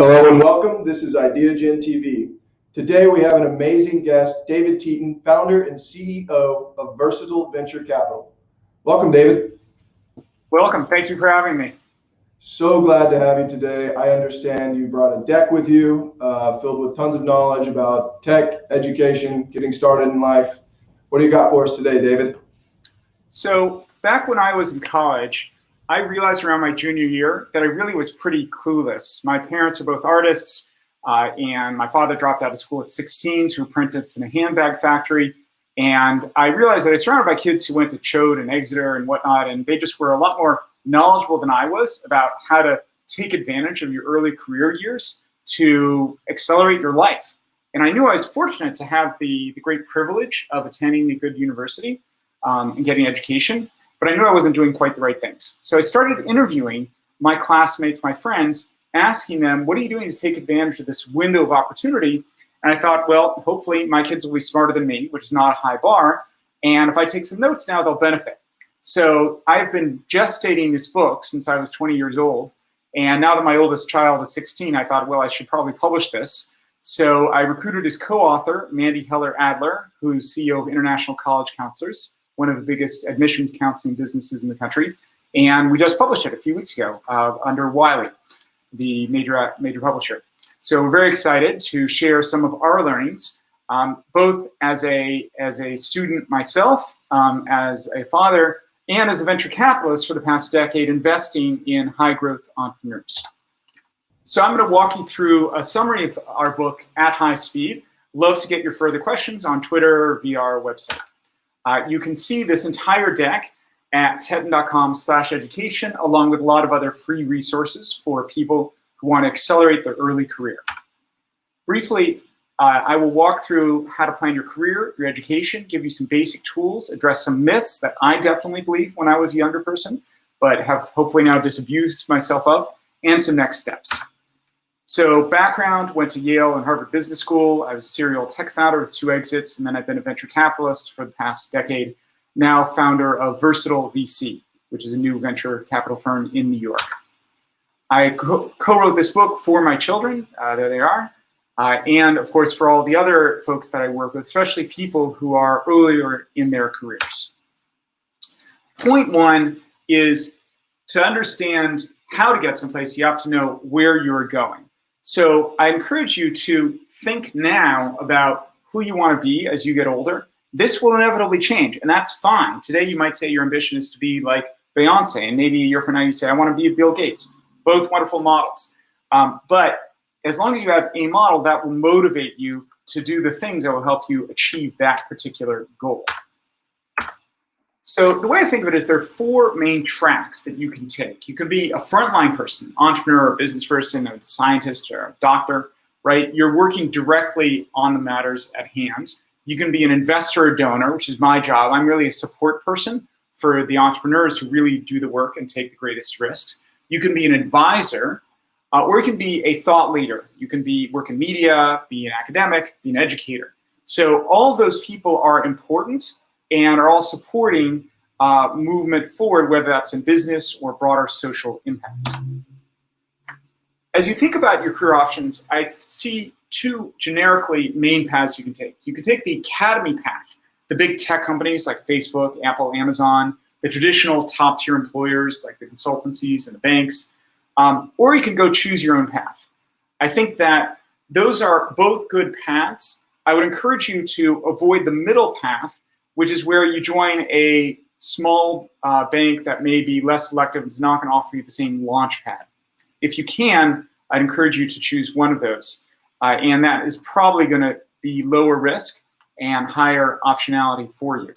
Hello and welcome. This is Ideagen TV. Today we have an amazing guest, David Teten, founder and CEO of Versatile Venture Capital. Welcome, David. Welcome. Thank you for having me. So glad to have you today. I understand you brought a deck with you filled with tons of knowledge about tech, education, getting started in life. What do you got for us today, David? So back when I was in college, I realized around my junior year that I really was pretty clueless. My parents are both artists, and my father dropped out of school at 16 to apprentice in a handbag factory. And I realized that I was surrounded by kids who went to Choate and Exeter and whatnot, and they just were a lot more knowledgeable than I was about how to take advantage of your early career years to accelerate your life. And I knew I was fortunate to have the great privilege of attending a good university and getting education, but I knew I wasn't doing quite the right things. So I started interviewing my classmates, my friends, asking them, what are you doing to take advantage of this window of opportunity? And I thought, well, hopefully my kids will be smarter than me, which is not a high bar. And if I take some notes now, they'll benefit. So I've been gestating this book since I was 20 years old. And now that my oldest child is 16, I thought, well, I should probably publish this. So I recruited his co-author, Mandy Heller Adler, who's CEO of International College Counselors, one of the biggest admissions counseling businesses in the country. And we just published it a few weeks ago under Wiley, the major publisher. So we're very excited to share some of our learnings, both as a student myself, as a father, and as a venture capitalist for the past decade, investing in high-growth entrepreneurs. So I'm going to walk you through a summary of our book at high speed. Love to get your further questions on Twitter or via our website. You can see this entire deck at teten.com/education, along with a lot of other free resources for people who want to accelerate their early career. Briefly, I will walk through how to plan your career, your education, give you some basic tools, address some myths that I definitely believed when I was a younger person, but have hopefully now disabused myself of, and some next steps. So background, went to Yale and Harvard Business School. I was a serial tech founder with 2 exits, and then I've been a venture capitalist for the past decade, now founder of Versatile VC, which is a new venture capital firm in New York. I co-wrote this book for my children, there they are, and of course for all the other folks that I work with, especially people who are earlier in their careers. Point 1 is to understand how to get someplace, you have to know where you're going. So I encourage you to think now about who you want to be as you get older. This will inevitably change, and that's fine. Today you might say your ambition is to be like Beyonce, and maybe a year from now you say, I want to be Bill Gates. Both wonderful models. But as long as you have a model, that will motivate you to do the things that will help you achieve that particular goal. So the way I think of it is there are 4 main tracks that you can take. You can be a frontline person, entrepreneur, or business person, a scientist, or a doctor, right? You're working directly on the matters at hand. You can be an investor or donor, which is my job. I'm really a support person for the entrepreneurs who really do the work and take the greatest risks. You can be an advisor, or you can be a thought leader. You can work in media, be an academic, be an educator. So all of those people are important and are all supporting movement forward, whether that's in business or broader social impact. As you think about your career options, I see 2 generically main paths you can take. You can take the academy path, the big tech companies like Facebook, Apple, Amazon, the traditional top-tier employers like the consultancies and the banks, or you can go choose your own path. I think that those are both good paths. I would encourage you to avoid the middle path, which is where you join a small bank that may be less selective and is not going to offer you the same launch pad. If you can, I'd encourage you to choose one of those. And that is probably going to be lower risk and higher optionality for you.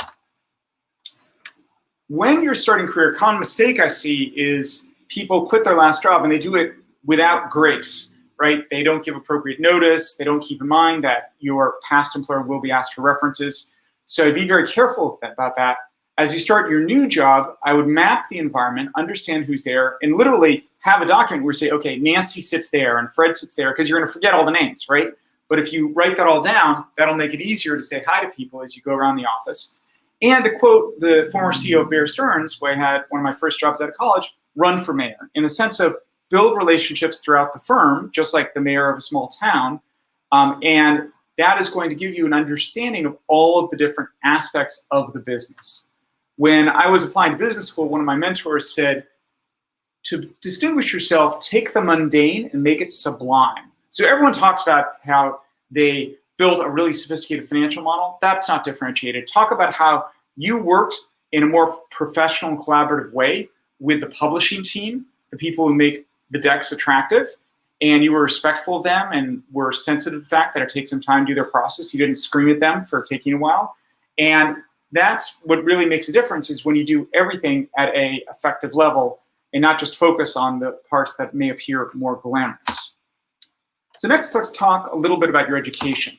When you're starting a career, a common mistake I see is people quit their last job and they do it without grace, right? They don't give appropriate notice. They don't keep in mind that your past employer will be asked for references. So be very careful about that. As you start your new job, I would map the environment, understand who's there, and literally have a document where you say, okay, Nancy sits there and Fred sits there, because you're going to forget all the names, right? But if you write that all down, that'll make it easier to say hi to people as you go around the office. And to quote the former CEO of Bear Stearns, where I had one of my first jobs out of college, run for mayor, in the sense of build relationships throughout the firm, just like the mayor of a small town. And that is going to give you an understanding of all of the different aspects of the business. When I was applying to business school, one of my mentors said, to distinguish yourself, take the mundane and make it sublime. So everyone talks about how they built a really sophisticated financial model. That's not differentiated. Talk about how you worked in a more professional and collaborative way with the publishing team, the people who make the decks attractive, and you were respectful of them and were sensitive to the fact that it takes some time to do their process. You didn't scream at them for taking a while. And that's what really makes a difference, is when you do everything at an effective level and not just focus on the parts that may appear more glamorous. So next, let's talk a little bit about your education.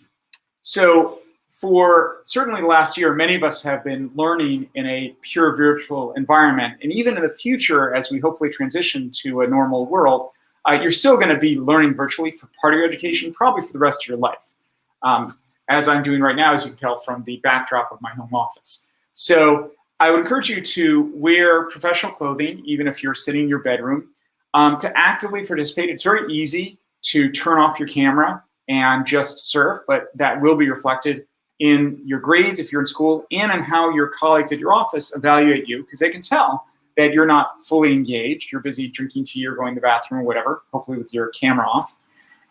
So for certainly the last year, many of us have been learning in a pure virtual environment. And even in the future, as we hopefully transition to a normal world, you're still going to be learning virtually for part of your education, probably for the rest of your life. As I'm doing right now, as you can tell from the backdrop of my home office. So I would encourage you to wear professional clothing, even if you're sitting in your bedroom, to actively participate. It's very easy to turn off your camera and just surf, but that will be reflected in your grades if you're in school, and in how your colleagues at your office evaluate you, because they can tell that you're not fully engaged. You're busy drinking tea or going to the bathroom or whatever, hopefully with your camera off.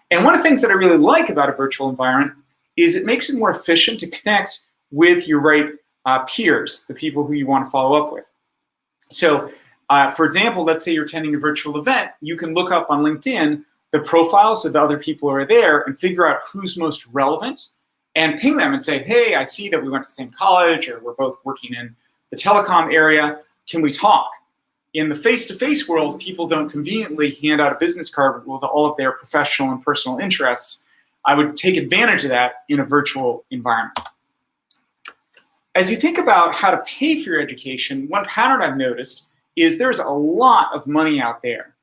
And one of the things that I really like about a virtual environment is it makes it more efficient to connect with your right peers, the people who you want to follow up with. So, for example, let's say you're attending a virtual event, you can look up on LinkedIn the profiles of the other people who are there and figure out who's most relevant and ping them and say, hey, I see that we went to the same college, or we're both working in the telecom area. Can we talk? In the face-to-face world, people don't conveniently hand out a business card with all of their professional and personal interests. I would take advantage of that in a virtual environment. As you think about how to pay for your education, one pattern I've noticed is there's a lot of money out there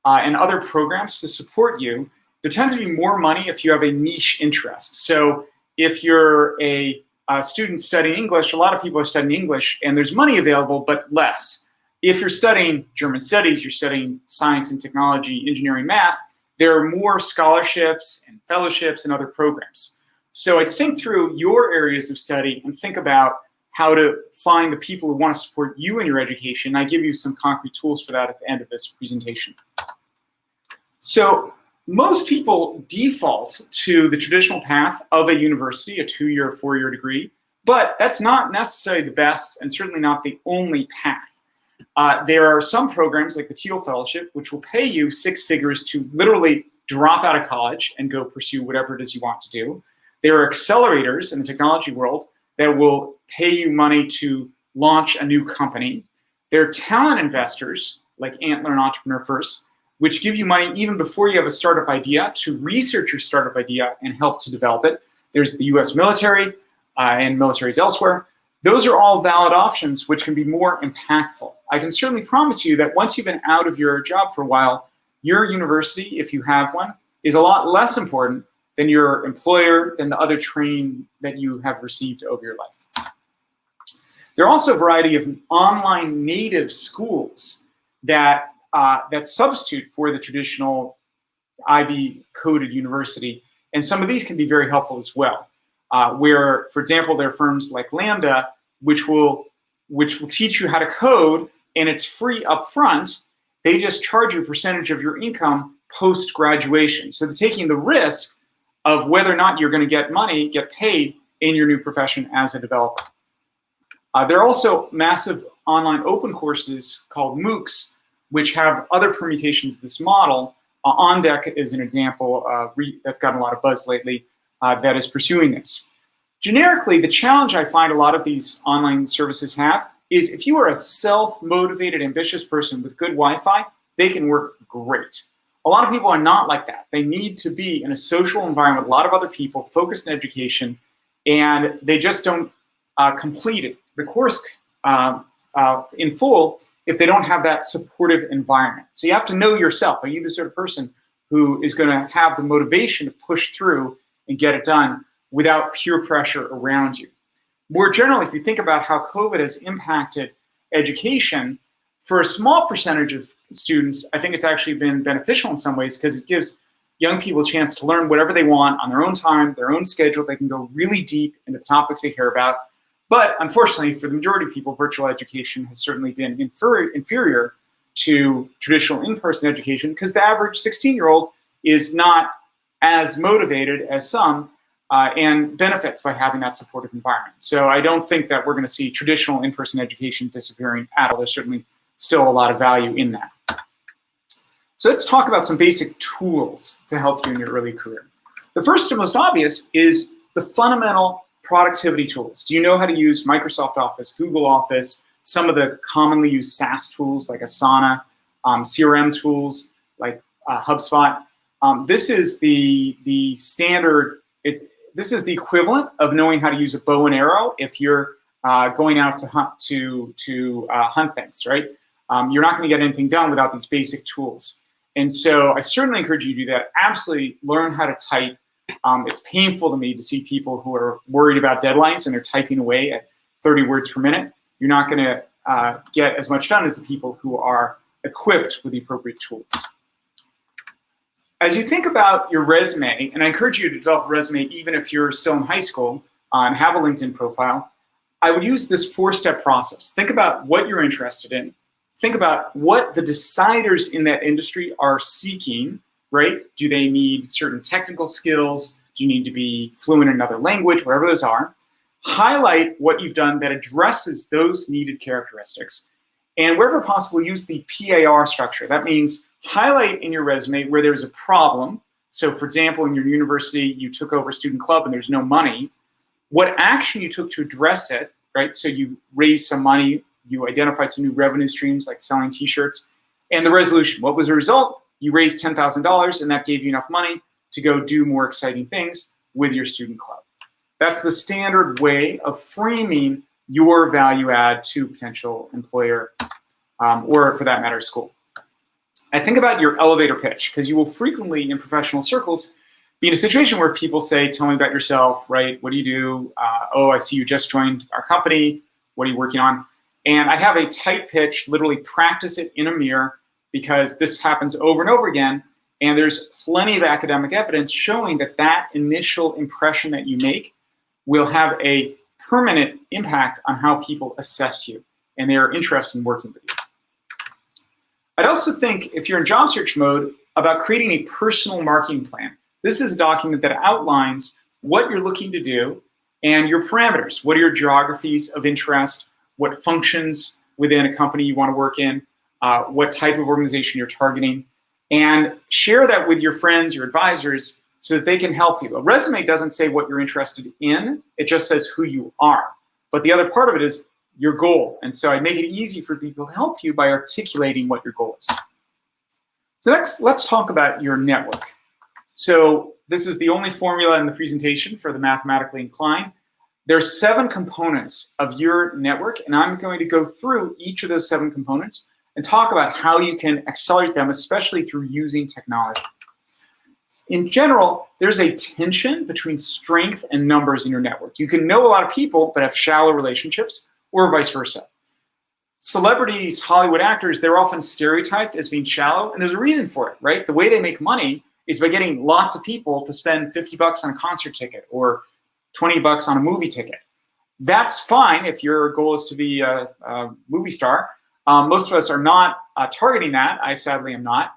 and other programs to support you. There tends to be more money if you have a niche interest. So if you're a student studying English, a lot of people are studying English, and there's money available, but less. If you're studying German studies, you're studying science and technology, engineering, math, there are more scholarships and fellowships and other programs. So I'd think through your areas of study and think about how to find the people who want to support you in your education. I give you some concrete tools for that at the end of this presentation. So most people default to the traditional path of a university, a 2-year, 4-year degree, but that's not necessarily the best and certainly not the only path. There are some programs like the Teten Fellowship, which will pay you 6 figures to literally drop out of college and go pursue whatever it is you want to do. There are accelerators in the technology world that will pay you money to launch a new company. There are talent investors like Antler and Entrepreneur First, which give you money even before you have a startup idea to research your startup idea and help to develop it. There's the US military and militaries elsewhere. Those are all valid options which can be more impactful. I can certainly promise you that once you've been out of your job for a while, your university, if you have one, is a lot less important than your employer, than the other training that you have received over your life. There are also a variety of online native schools that substitute for the traditional Ivy-coded university, and some of these can be very helpful as well. Where, for example, there are firms like Lambda, which will teach you how to code, and it's free up front. They just charge you a percentage of your income post-graduation. So they're taking the risk of whether or not you're going to get paid in your new profession as a developer. There are also massive online open courses called Moocs, which have other permutations of this model. OnDeck is an example that's gotten a lot of buzz lately that is pursuing this. Generically, the challenge I find a lot of these online services have is if you are a self-motivated, ambitious person with good Wi-Fi, they can work great. A lot of people are not like that. They need to be in a social environment with a lot of other people, focused in education, and they just don't complete the course in full if they don't have that supportive environment. So you have to know yourself. Are you the sort of person who is going to have the motivation to push through and get it done without peer pressure around you? More generally, if you think about how COVID has impacted education, For a small percentage of students, I think it's actually been beneficial in some ways because it gives young people a chance to learn whatever they want on their own time, their own schedule. They can go really deep into the topics they care about. But unfortunately, for the majority of people, virtual education has certainly been inferior to traditional in-person education because the average 16-year-old is not as motivated as some and benefits by having that supportive environment. So I don't think that we're going to see traditional in-person education disappearing at all. There's certainly still a lot of value in that. So let's talk about some basic tools to help you in your early career. The first and most obvious is the fundamental productivity tools. Do you know how to use Microsoft Office, Google Office, some of the commonly used SaaS tools like Asana, CRM tools like HubSpot? This is the standard. This is the equivalent of knowing how to use a bow and arrow if you're going out to hunt things, right? You're not going to get anything done without these basic tools. And so I certainly encourage you to do that. Absolutely learn how to type. It's painful to me to see people who are worried about deadlines and they're typing away at 30 words per minute. You're not going to get as much done as the people who are equipped with the appropriate tools. As you think about your resume, and I encourage you to develop a resume even if you're still in high school and have a LinkedIn profile, I would use this four-step process. Think about what you're interested in. Think about what the deciders in that industry are seeking, right? Do they need certain technical skills? Do you need to be fluent in another language, wherever those are? Highlight what you've done that addresses those needed characteristics. And wherever possible, use the PAR structure. That means highlight in your resume where there's a problem. So for example, in your university, you took over a student club and there's no money. What action you took to address it, right? So you raised some money, you identified some new revenue streams like selling t-shirts, and the resolution. What was the result? You raised $10,000 and that gave you enough money to go do more exciting things with your student club. That's the standard way of framing your value add to potential employer or for that matter, school. I think about your elevator pitch because you will frequently in professional circles be in a situation where people say, tell me about yourself, right? What do you do? Oh, I see you just joined our company. What are you working on? And I have a tight pitch, literally practice it in a mirror because this happens over and over again. And there's plenty of academic evidence showing that that initial impression that you make will have a permanent impact on how people assess you and they are interested in working with you. I'd also think if you're in job search mode about creating a personal marketing plan. This is a document that outlines what you're looking to do and your parameters. What are your geographies of interest? What functions within a company you want to work in? What type of organization you're targeting? And share that with your friends, your advisors, so that they can help you. A resume doesn't say what you're interested in. It just says who you are. But the other part of it is your goal. And so I make it easy for people to help you by articulating what your goal is. So next, let's talk about your network. So this is the only formula in the presentation for the mathematically inclined. There are 7 components of your network, and I'm going to go through each of those 7 components and talk about how you can accelerate them, especially through using technology. In general, there's a tension between strength and numbers in your network. You can know a lot of people but have shallow relationships, or vice versa. Celebrities, Hollywood actors, they're often stereotyped as being shallow, and there's a reason for it, right? The way they make money is by getting lots of people to spend $50 on a concert ticket or $20 on a movie ticket. That's fine if your goal is to be a movie star. Most of us are not targeting that. I sadly am not.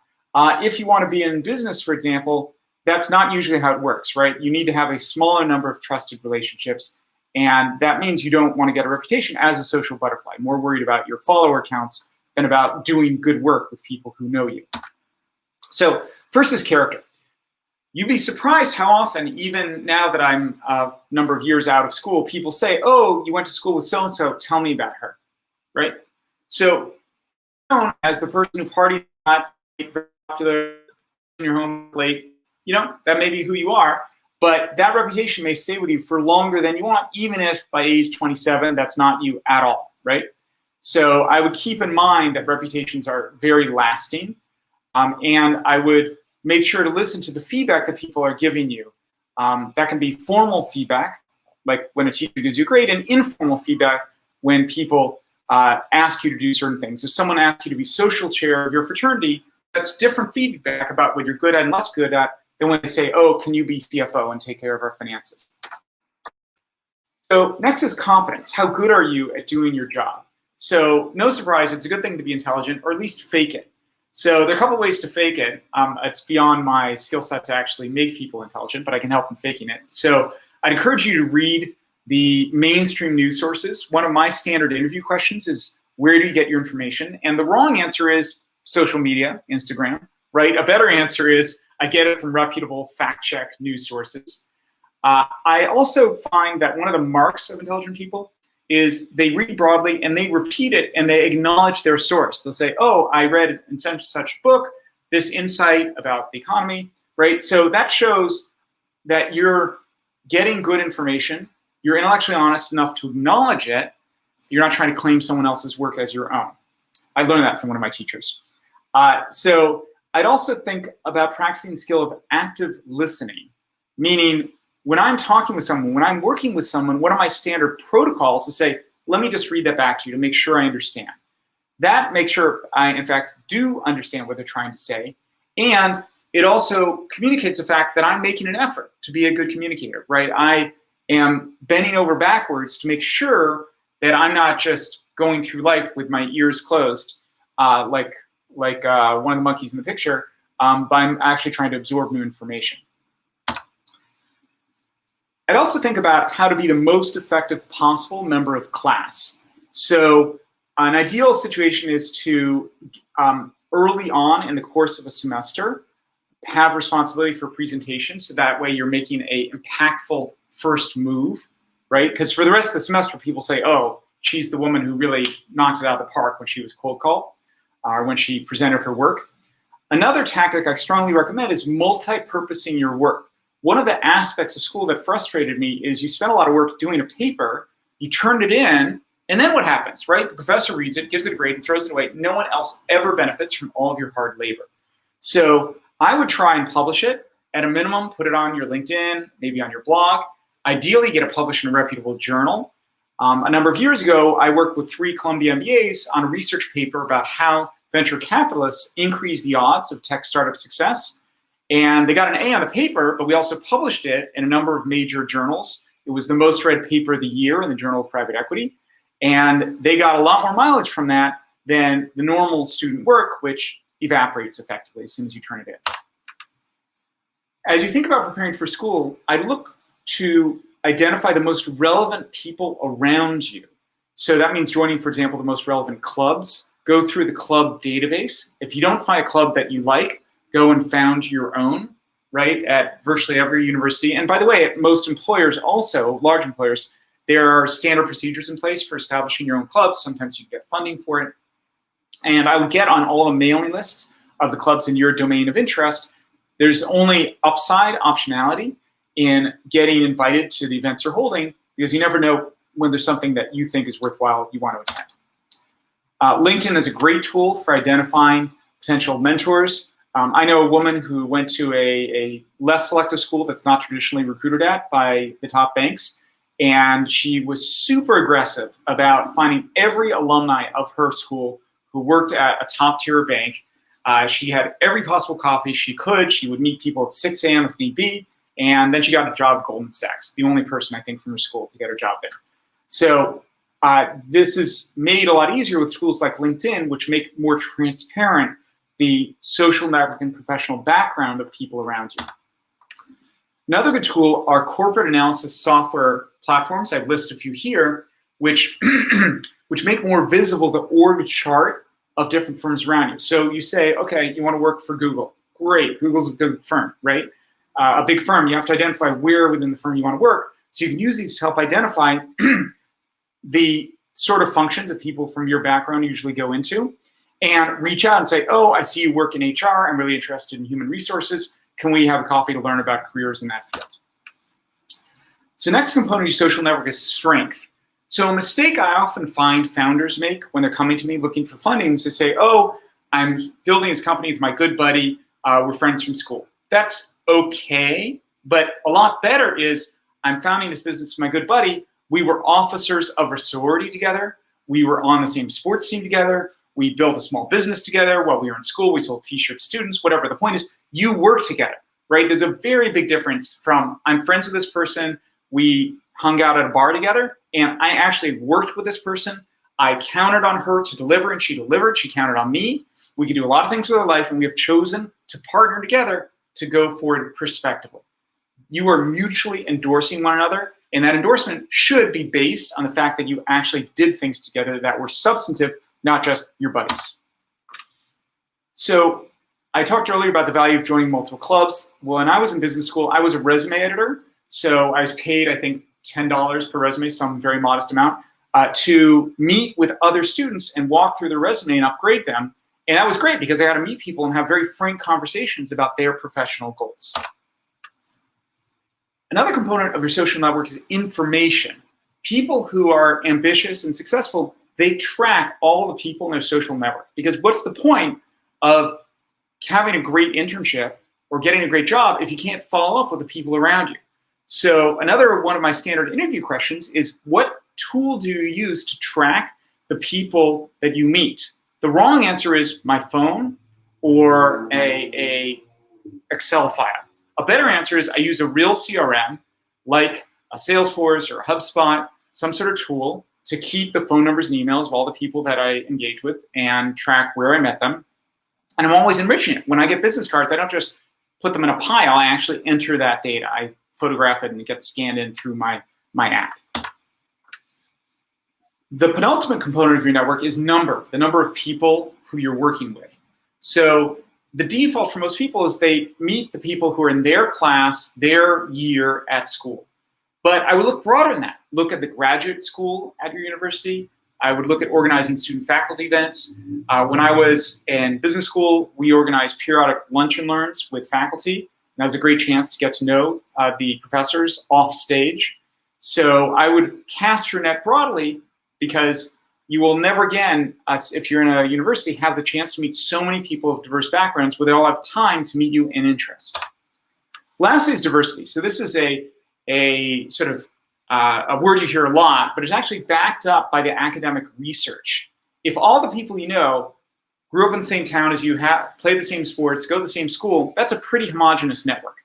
If you want to be in business, for example, that's not usually how it works, right? You need to have a smaller number of trusted relationships, and that means you don't want to get a reputation as a social butterfly, more worried about your follower counts than about doing good work with people who know you. So first is character. You'd be surprised how often, even now that I'm a number of years out of school, people say, oh, you went to school with so-and-so, tell me about her, right? So known as the person who partied not very popular in your home late, you know, that may be who you are, but that reputation may stay with you for longer than you want, even if by age 27, that's not you at all, right? So I would keep in mind that reputations are very lasting, and I would make sure to listen to the feedback that people are giving you. That can be formal feedback, like when a teacher gives you a grade, and informal feedback when people ask you to do certain things. If someone asks you to be social chair of your fraternity, that's different feedback about what you're good at and less good at than when they say, oh, can you be CFO and take care of our finances? So next is competence. How good are you at doing your job? So no surprise, it's a good thing to be intelligent, or at least fake it. So there are a couple ways to fake it. It's beyond my skill set to actually make people intelligent, but I can help in faking it. So I'd encourage you to read the mainstream news sources. One of my standard interview questions is, where do you get your information? And the wrong answer is social media, Instagram, right? A better answer is, I get it from reputable fact-check news sources. I also find that one of the marks of intelligent people is they read broadly and they repeat it and they acknowledge their source. They'll say, oh, I read in such and such book, this insight about the economy, right? So that shows that you're getting good information, you're intellectually honest enough to acknowledge it, you're not trying to claim someone else's work as your own. I learned that from one of my teachers. So I'd also think about practicing the skill of active listening, meaning when I'm talking with someone, when I'm working with someone, one of my standard protocols is to say, let me just read that back to you to make sure I understand. That makes sure I, in fact, do understand what they're trying to say. And it also communicates the fact that I'm making an effort to be a good communicator, right? I am bending over backwards to make sure that I'm not just going through life with my ears closed, like one of the monkeys in the picture, but I'm actually trying to absorb new information. I'd also think about how to be the most effective possible member of class. So an ideal situation is to, early on in the course of a semester, have responsibility for presentation, so that way you're making an impactful first move, right? Because for the rest of the semester, people say, oh, she's the woman who really knocked it out of the park when she was cold called, or when she presented her work. Another tactic I strongly recommend is multi-purposing your work. One of the aspects of school that frustrated me is you spent a lot of work doing a paper, you turned it in, and then what happens, right? The professor reads it, gives it a grade, and throws it away. No one else ever benefits from all of your hard labor. So I would try and publish it. At a minimum, put it on your LinkedIn, maybe on your blog. Ideally, get it published in a reputable journal. A number of years ago, I worked with 3 Columbia MBAs on a research paper about how venture capitalists increase the odds of tech startup success. And they got an A on the paper, but we also published it in a number of major journals. It was the most read paper of the year in the Journal of Private Equity. And they got a lot more mileage from that than the normal student work, which evaporates effectively as soon as you turn it in. As you think about preparing for school, I look to identify the most relevant people around you. So that means joining, for example, the most relevant clubs. Go through the club database. If you don't find a club that you like, go and found your own, right, at virtually every university. And by the way, at most employers also, large employers, there are standard procedures in place for establishing your own clubs. Sometimes you get funding for it. And I would get on all the mailing lists of the clubs in your domain of interest. There's only upside optionality in getting invited to the events they're holding, because you never know when there's something that you think is worthwhile you want to attend. LinkedIn is a great tool for identifying potential mentors. I know a woman who went to a less selective school that's not traditionally recruited at by the top banks, and she was super aggressive about finding every alumni of her school who worked at a top-tier bank. She had every possible coffee she could. She would meet people at 6 a.m. if need be, and then she got a job at Goldman Sachs, the only person, I think, from her school to get her job there. So this is made a lot easier with tools like LinkedIn, which make more transparent the social network and professional background of people around you. Another good tool are corporate analysis software platforms. I've listed a few here, which, which make more visible the org chart of different firms around you. So you say, okay, you want to work for Google. Great, Google's a good firm, right? A big firm, you have to identify where within the firm you want to work. So you can use these to help identify the sort of functions that people from your background usually go into, and reach out and say, oh, I see you work in HR. I'm really interested in human resources. Can we have a coffee to learn about careers in that field? So next component of your social network is strength. So a mistake I often find founders make when they're coming to me looking for funding is to say, oh, I'm building this company with my good buddy. We're friends from school. That's okay, but a lot better is I'm founding this business with my good buddy. We were officers of a sorority together. We were on the same sports team together. We built a small business together while we were in school. We sold t-shirts to students, whatever. The point is, you work together, right? There's a very big difference from I'm friends with this person, we hung out at a bar together, and I actually worked with this person. I counted on her to deliver, and she delivered. She counted on me. We could do a lot of things with our life, and we have chosen to partner together to go forward prospectively. You are mutually endorsing one another, and that endorsement should be based on the fact that you actually did things together that were substantive, not just your buddies. So I talked earlier about the value of joining multiple clubs. When I was in business school, I was a resume editor. So I was paid, I think, $10 per resume, some very modest amount, to meet with other students and walk through their resume and upgrade them. And that was great because I got to meet people and have very frank conversations about their professional goals. Another component of your social network is information. People who are ambitious and successful, they track all the people in their social network. Because what's the point of having a great internship or getting a great job if you can't follow up with the people around you? So another one of my standard interview questions is, what tool do you use to track the people that you meet? The wrong answer is my phone or a Excel file. A better answer is I use a real CRM like a Salesforce or a HubSpot, some sort of tool to keep the phone numbers and emails of all the people that I engage with and track where I met them. And I'm always enriching it. When I get business cards, I don't just put them in a pile. I actually enter that data. I photograph it and it gets scanned in through my app. The penultimate component of your network is the number of people who you're working with. So the default for most people is they meet the people who are in their class, their year at school. But I would look broader than that. Look at the graduate school at your university. I would look at organizing student-faculty events. When I was in business school, we organized periodic lunch and learns with faculty. And that was a great chance to get to know the professors off stage. So I would cast your net broadly because you will never again, if you're in a university, have the chance to meet so many people of diverse backgrounds where they all have time to meet you in interest. Lastly is diversity. So this is a sort of a word you hear a lot, but it's actually backed up by the academic research. If all the people you know grew up in the same town as you, played the same sports, go to the same school, that's a pretty homogeneous network.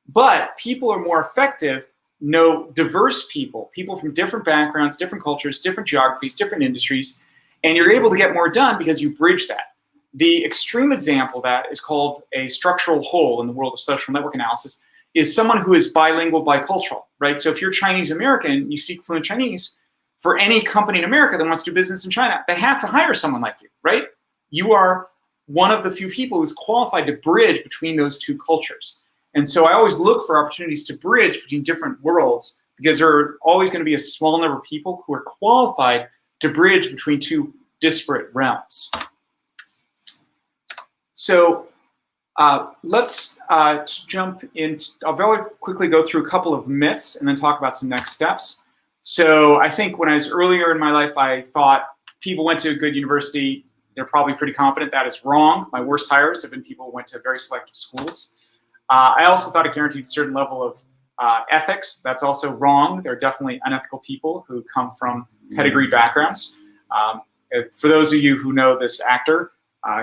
But people are more effective, know diverse people from different backgrounds, different cultures, different geographies, different industries, and you're able to get more done because you bridge that. The extreme example of that is called a structural hole in the world of social network analysis, is someone who is bilingual, bicultural, right? So if you're Chinese American, you speak fluent Chinese, for any company in America that wants to do business in China, they have to hire someone like you, right? You are one of the few people who's qualified to bridge between those two cultures. And so I always look for opportunities to bridge between different worlds because there are always going to be a small number of people who are qualified to bridge between two disparate realms. So let's jump in. I'll very quickly go through a couple of myths and then talk about some next steps. So I think when I was earlier in my life, I thought people went to a good university, they're probably pretty competent. That is wrong. My worst hires have been people who went to very selective schools. I also thought it guaranteed a certain level of ethics. That's also wrong. There are definitely unethical people who come from pedigree backgrounds. For those of you who know this actor,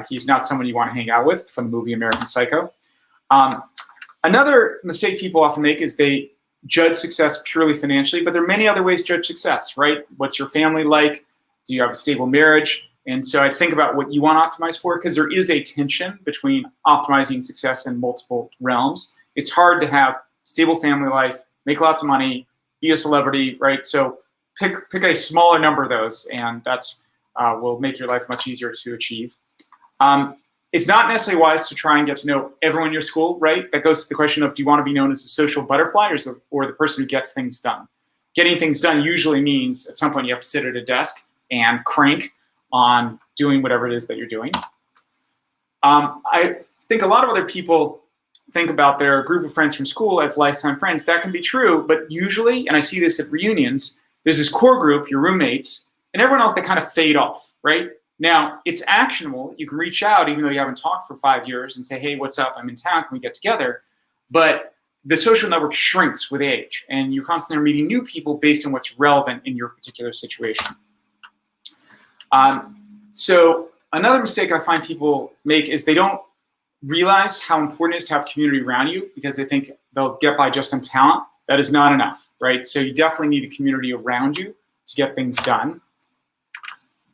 he's not someone you want to hang out with from the movie American Psycho. Another mistake people often make is they judge success purely financially, but there are many other ways to judge success, right? What's your family like? Do you have a stable marriage? And so I think about what you want to optimize for, because there is a tension between optimizing success in multiple realms. It's hard to have stable family life, make lots of money, be a celebrity, right? So pick a smaller number of those, and that's will make your life much easier to achieve. It's not necessarily wise to try and get to know everyone in your school, right? That goes to the question of, do you want to be known as a social butterfly or the person who gets things done? Getting things done usually means at some point you have to sit at a desk and crank on doing whatever it is that you're doing. I think a lot of other people think about their group of friends from school as lifetime friends. That can be true, but usually, and I see this at reunions, there's this core group, your roommates, and everyone else that kind of fade off, right? Now, it's actionable. You can reach out even though you haven't talked for 5 years and say, hey, what's up? I'm in town. Can we get together? But the social network shrinks with age, and you constantly are meeting new people based on what's relevant in your particular situation. So another mistake I find people make is they don't realize how important it is to have community around you because they think they'll get by just on talent. That is not enough, right? So you definitely need a community around you to get things done.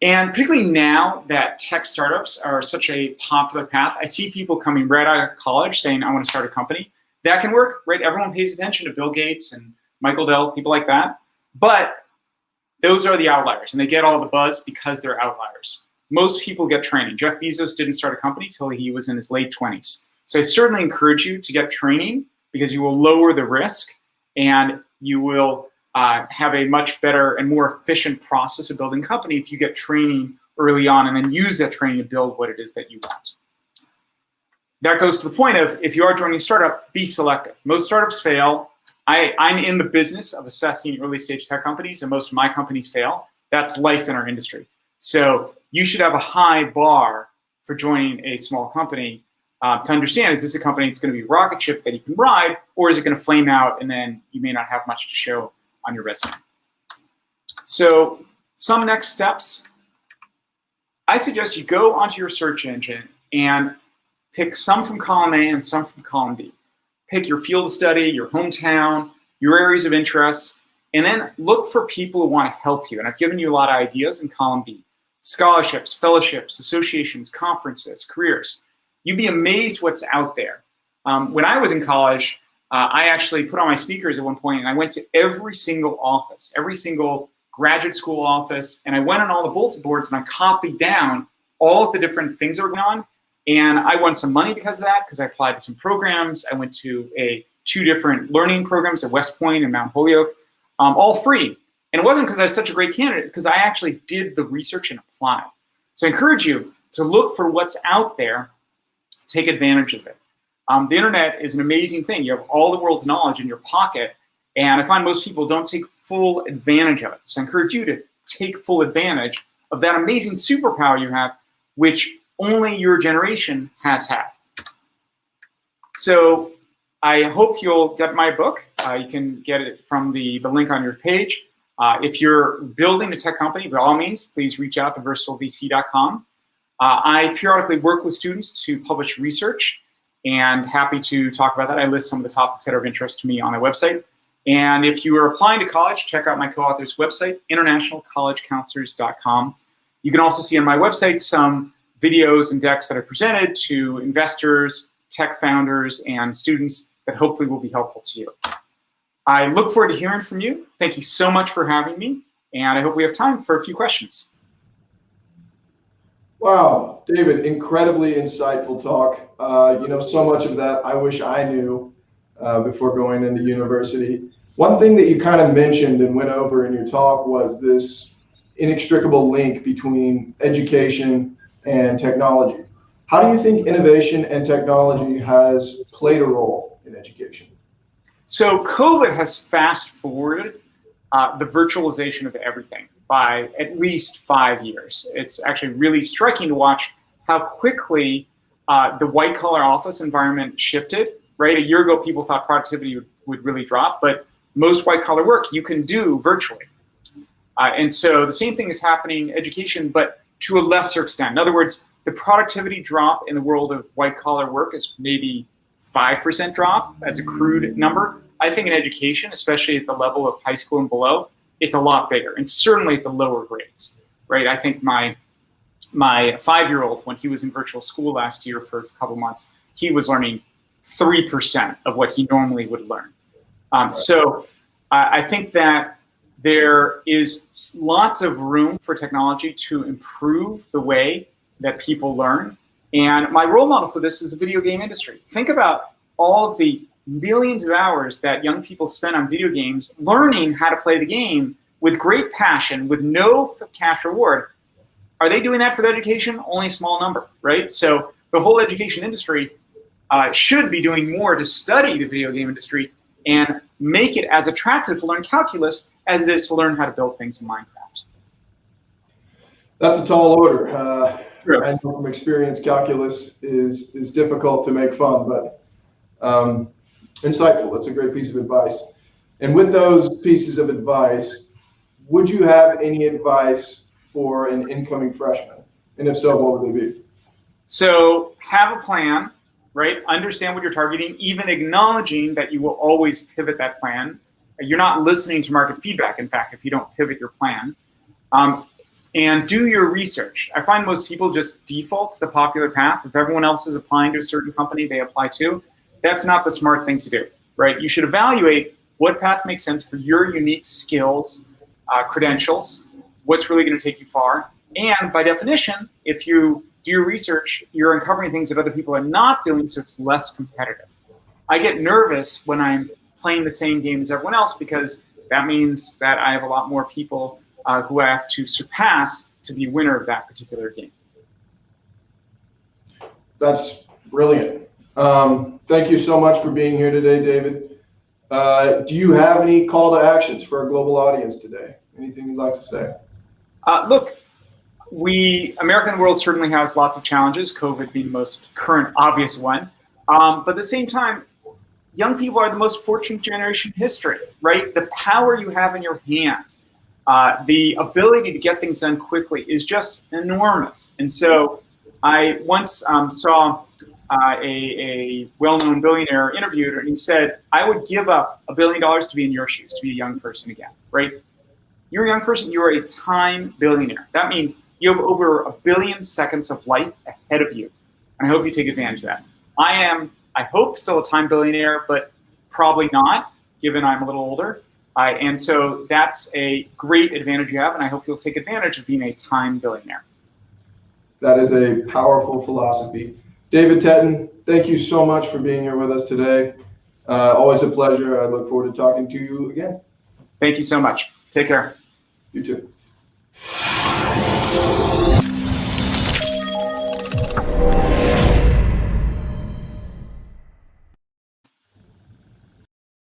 And particularly now that tech startups are such a popular path, I see people coming right out of college saying, I want to start a company. That can work, right? Everyone pays attention to Bill Gates and Michael Dell, people like that. But those are the outliers, and they get all the buzz because they're outliers. Most people get training. Jeff Bezos didn't start a company until he was in his late 20s. So I certainly encourage you to get training because you will lower the risk and you will have a much better and more efficient process of building a company if you get training early on and then use that training to build what it is that you want. That goes to the point of, if you are joining a startup, be selective. Most startups fail. I'm in the business of assessing early stage tech companies, and most of my companies fail. That's life in our industry. So you should have a high bar for joining a small company to understand, is this a company that's going to be a rocket ship that you can ride, or is it going to flame out and then you may not have much to show on your resume? So some next steps. I suggest you go onto your search engine and pick some from column A and some from column B. Pick your field of study, your hometown, your areas of interest, and then look for people who want to help you. And I've given you a lot of ideas in column B. Scholarships, fellowships, associations, conferences, careers. You'd be amazed what's out there. When I was in college, I actually put on my sneakers at one point and I went to every single office, every single graduate school office, and I went on all the bulletin boards and I copied down all of the different things that were going on. And I won some money because of that, because I applied to some programs. I went to two different learning programs at West Point and Mount Holyoke, all free. And it wasn't because I was such a great candidate, because I actually did the research and applied. So I encourage you to look for what's out there, take advantage of it. The internet is an amazing thing. You have all the world's knowledge in your pocket, and I find most people don't take full advantage of it. So I encourage you to take full advantage of that amazing superpower you have, which only your generation has had. So I hope you'll get my book. You can get it from the link on your page. If you're building a tech company, by all means, please reach out to versalvc.com. I periodically work with students to publish research, and happy to talk about that. I list some of the topics that are of interest to me on my website. And if you are applying to college, check out my co-author's website, internationalcollegecounselors.com. You can also see on my website some videos and decks that are presented to investors, tech founders, and students that hopefully will be helpful to you. I look forward to hearing from you. Thank you so much for having me, and I hope we have time for a few questions. Wow, David, incredibly insightful talk. So much of that I wish I knew before going into university. One thing that you kind of mentioned and went over in your talk was this inextricable link between education and technology. How do you think innovation and technology has played a role in education? So COVID has fast forwarded the virtualization of everything by at least 5 years. It's actually really striking to watch how quickly the white collar office environment shifted, right? A year ago, people thought productivity would really drop, but most white collar work you can do virtually. And so the same thing is happening in education, but to a lesser extent. In other words, the productivity drop in the world of white collar work is maybe 5% drop as a crude number. I think in education, especially at the level of high school and below, it's a lot bigger, and certainly at the lower grades, right? I think my 5-year-old, when he was in virtual school last year for a couple months, he was learning 3% of what he normally would learn. So I think that there is lots of room for technology to improve the way that people learn. And my role model for this is the video game industry. Think about all of the millions of hours that young people spend on video games learning how to play the game with great passion, with no cash reward. Are they doing that for their education? Only a small number, right? So the whole education industry should be doing more to study the video game industry and make it as attractive to learn calculus as it is to learn how to build things in Minecraft. That's a tall order. Sure. I know from experience, calculus is difficult to make fun, but insightful. It's a great piece of advice. And with those pieces of advice, would you have any advice for an incoming freshman? And if so, what would they be? So have a plan, right? Understand what you're targeting, even acknowledging that you will always pivot that plan. You're not listening to market feedback, in fact, if you don't pivot your plan. And do your research. I find most people just default to the popular path. If everyone else is applying to a certain company, they apply to. That's not the smart thing to do, right? You should evaluate what path makes sense for your unique skills, credentials, what's really going to take you far. And by definition, if you do your research, you're uncovering things that other people are not doing, so it's less competitive. I get nervous when I'm playing the same game as everyone else because that means that I have a lot more people who I have to surpass to be winner of that particular game. That's brilliant. Thank you so much for being here today, David. Do you have any call to actions for our global audience today? Anything you'd like to say? Look, America and the world certainly has lots of challenges, COVID being the most current, obvious one. But at the same time, young people are the most fortunate generation in history, right? The power you have in your hand, the ability to get things done quickly is just enormous. And so I once saw a well-known billionaire interviewed, and he said, I would give up $1 billion to be in your shoes, to be a young person again, right? You're a young person, you're a time billionaire. That means you have over 1 billion seconds of life ahead of you. And I hope you take advantage of that. I am, I hope, still a time billionaire, but probably not, given I'm a little older. And so that's a great advantage you have, and I hope you'll take advantage of being a time billionaire. That is a powerful philosophy. David Teten, thank you so much for being here with us today. Always a pleasure. I look forward to talking to you again. Thank you so much. Take care. You too.